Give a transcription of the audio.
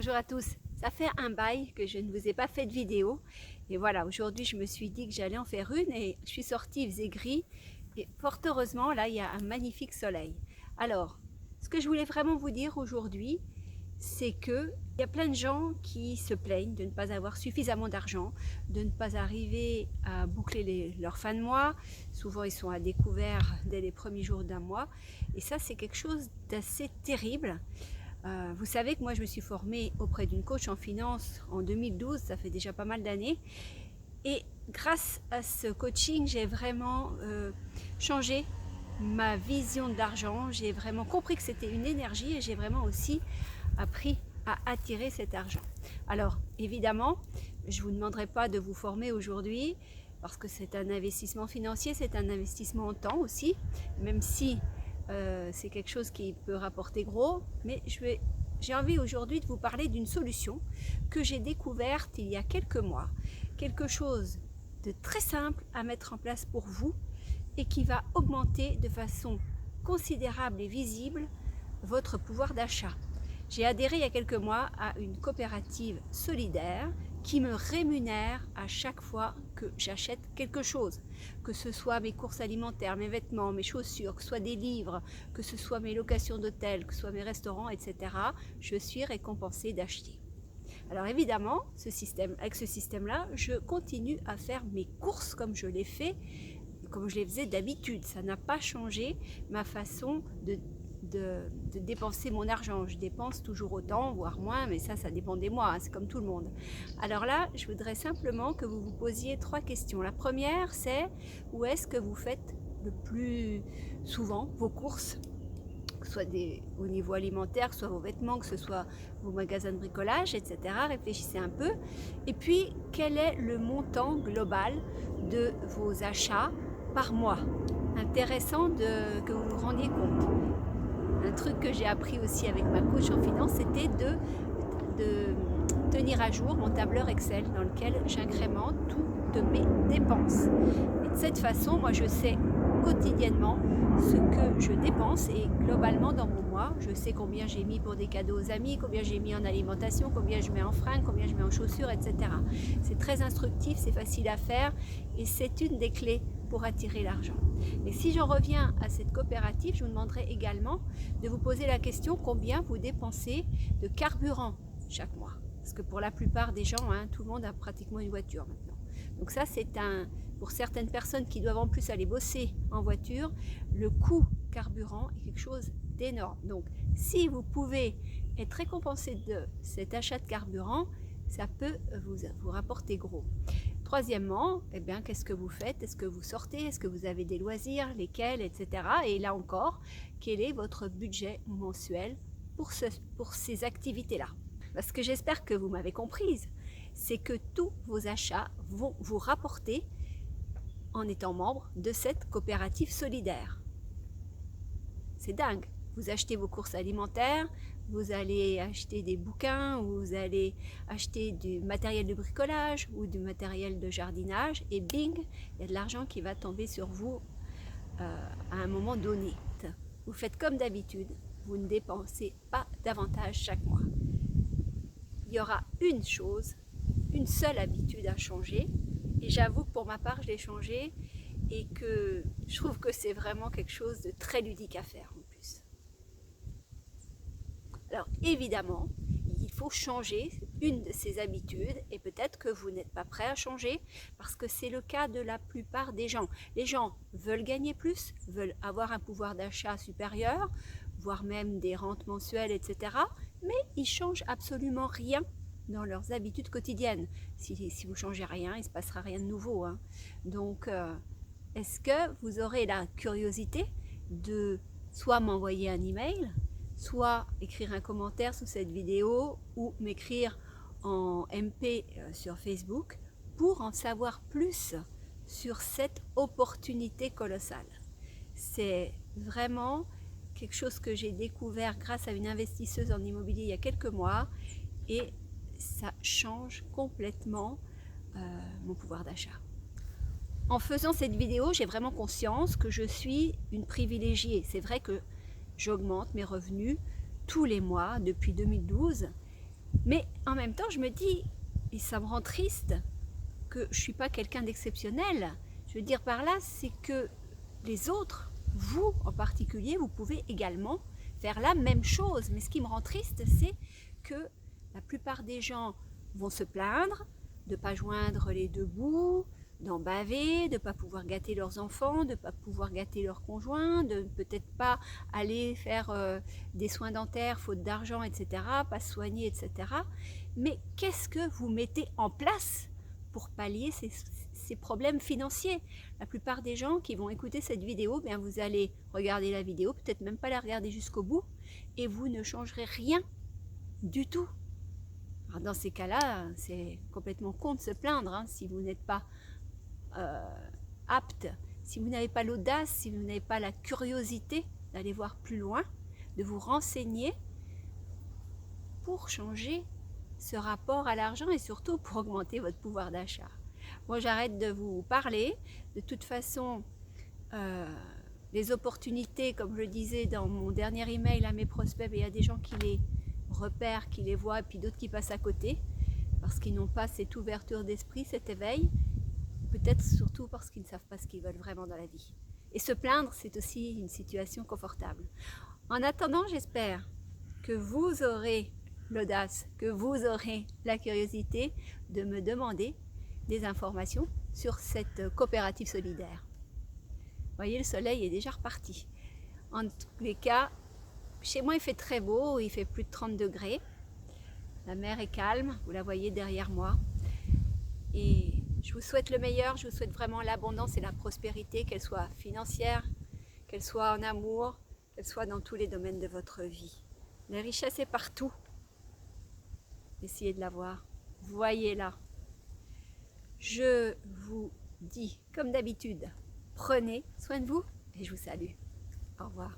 Bonjour à tous, ça fait un bail que je ne vous ai pas fait de vidéo et voilà, aujourd'hui je me suis dit que j'allais en faire une et je suis sortie, il faisait gris et fort heureusement là il y a un magnifique soleil. Alors, ce que je voulais vraiment vous dire aujourd'hui, c'est que il y a plein de gens qui se plaignent de ne pas avoir suffisamment d'argent, de ne pas arriver à boucler leur fin de mois. Souvent ils sont à découvert dès les premiers jours d'un mois et ça c'est quelque chose d'assez terrible. Vous savez que moi je me suis formée auprès d'une coach en finance en 2012, ça fait déjà pas mal d'années. Et grâce à ce coaching, j'ai vraiment changé ma vision de l'argent. J'ai vraiment compris que c'était une énergie et j'ai vraiment aussi appris à attirer cet argent. Alors évidemment, je ne vous demanderai pas de vous former aujourd'hui parce que c'est un investissement financier, c'est un investissement en temps aussi, même si c'est quelque chose qui peut rapporter gros, mais j'ai envie aujourd'hui de vous parler d'une solution que j'ai découverte il y a quelques mois, quelque chose de très simple à mettre en place pour vous et qui va augmenter de façon considérable et visible votre pouvoir d'achat. J'ai adhéré il y a quelques mois à une coopérative solidaire qui me rémunère à chaque fois que j'achète quelque chose, que ce soit mes courses alimentaires, mes vêtements, mes chaussures, que ce soit des livres, que ce soit mes locations d'hôtel, que ce soit mes restaurants, etc. Je suis récompensée d'acheter. Alors évidemment, avec ce système-là, je continue à faire mes courses comme je les faisais d'habitude. Ça n'a pas changé ma façon de dépenser mon argent. Je dépense toujours autant, voire moins, mais ça dépend des mois, hein, c'est comme tout le monde. Alors là, je voudrais simplement que vous vous posiez 3 questions. La première, c'est où est-ce que vous faites le plus souvent vos courses, que ce soit au niveau alimentaire, que ce soit vos vêtements, que ce soit vos magasins de bricolage, etc. Réfléchissez un peu. Et puis, quel est le montant global de vos achats par mois? Intéressant que vous vous rendiez compte. Un truc que j'ai appris aussi avec ma coach en finance, c'était de tenir à jour mon tableur Excel dans lequel j'incrémente toutes mes dépenses. Et de cette façon, moi je sais quotidiennement ce que je dépense et globalement dans mon mois, je sais combien j'ai mis pour des cadeaux aux amis, combien j'ai mis en alimentation, combien je mets en fringues, combien je mets en chaussures, etc. C'est très instructif, c'est facile à faire et c'est une des clés pour attirer l'argent. Et si j'en reviens à cette coopérative, je vous demanderai également de vous poser la question combien vous dépensez de carburant chaque mois. Parce que pour la plupart des gens, hein, tout le monde a pratiquement une voiture maintenant. Donc ça, pour certaines personnes qui doivent en plus aller bosser en voiture, le coût carburant est quelque chose d'énorme. Donc si vous pouvez être récompensé de cet achat de carburant, ça peut vous rapporter gros. Troisièmement, eh bien, qu'est-ce que vous faites? Est-ce que vous sortez? Est-ce que vous avez des loisirs? Lesquels? Etc. Et là encore, quel est votre budget mensuel pour ces activités-là? Parce que j'espère que vous m'avez comprise, c'est que tous vos achats vont vous rapporter en étant membre de cette coopérative solidaire. C'est dingue. Vous achetez vos courses alimentaires, vous allez acheter des bouquins, vous allez acheter du matériel de bricolage ou du matériel de jardinage et bing, il y a de l'argent qui va tomber sur vous à un moment donné. Vous faites comme d'habitude, vous ne dépensez pas davantage chaque mois. Il y aura une seule habitude à changer et j'avoue que pour ma part je l'ai changée et que je trouve que c'est vraiment quelque chose de très ludique à faire en plus. Alors évidemment, il faut changer une de ces habitudes et peut-être que vous n'êtes pas prêt à changer parce que c'est le cas de la plupart des gens. Les gens veulent gagner plus, veulent avoir un pouvoir d'achat supérieur, voire même des rentes mensuelles, etc. Mais ils ne changent absolument rien dans leurs habitudes quotidiennes. Si vous ne changez rien, il ne se passera rien de nouveau, hein. Donc, est-ce que vous aurez la curiosité de soit m'envoyer un email, soit écrire un commentaire sous cette vidéo ou m'écrire en MP sur Facebook pour en savoir plus sur cette opportunité colossale. C'est vraiment quelque chose que j'ai découvert grâce à une investisseuse en immobilier il y a quelques mois et ça change complètement mon pouvoir d'achat. En faisant cette vidéo, j'ai vraiment conscience que je suis une privilégiée. C'est vrai que j'augmente mes revenus tous les mois depuis 2012 Mais en même temps, je me dis, et ça me rend triste, que je ne suis pas quelqu'un d'exceptionnel. Je veux dire par là, c'est que les autres, vous en particulier, vous pouvez également faire la même chose. Mais ce qui me rend triste, c'est que la plupart des gens vont se plaindre de ne pas joindre les deux bouts, d'en baver, de ne pas pouvoir gâter leurs enfants, de ne pas pouvoir gâter leurs conjoints, de peut-être pas aller faire des soins dentaires faute d'argent, etc., pas se soigner, etc. Mais qu'est-ce que vous mettez en place pour pallier ces problèmes financiers? La plupart des gens qui vont écouter cette vidéo, bien vous allez regarder la vidéo, peut-être même pas la regarder jusqu'au bout, et vous ne changerez rien du tout. Alors dans ces cas-là, c'est complètement con de se plaindre, hein, si vous n'êtes pas apte, si vous n'avez pas l'audace, si vous n'avez pas la curiosité d'aller voir plus loin, de vous renseigner pour changer ce rapport à l'argent et surtout pour augmenter votre pouvoir d'achat. Moi, j'arrête de vous parler. De toute façon, les opportunités, comme je le disais dans mon dernier email à mes prospects, il y a des gens qui les repèrent, qui les voient, et puis d'autres qui passent à côté parce qu'ils n'ont pas cette ouverture d'esprit, cet éveil, peut-être surtout parce qu'ils ne savent pas ce qu'ils veulent vraiment dans la vie. Et se plaindre, c'est aussi une situation confortable. En attendant, j'espère que vous aurez l'audace, que vous aurez la curiosité de me demander des informations sur cette coopérative solidaire. Vous voyez, le soleil est déjà reparti. En tous les cas, chez moi il fait très beau, il fait plus de 30 degrés. La mer est calme, vous la voyez derrière moi. Et je vous souhaite le meilleur, je vous souhaite vraiment l'abondance et la prospérité, qu'elle soit financière, qu'elle soit en amour, qu'elle soit dans tous les domaines de votre vie. La richesse est partout. Essayez de la voir. Voyez-la. Je vous dis, comme d'habitude, prenez soin de vous et je vous salue. Au revoir.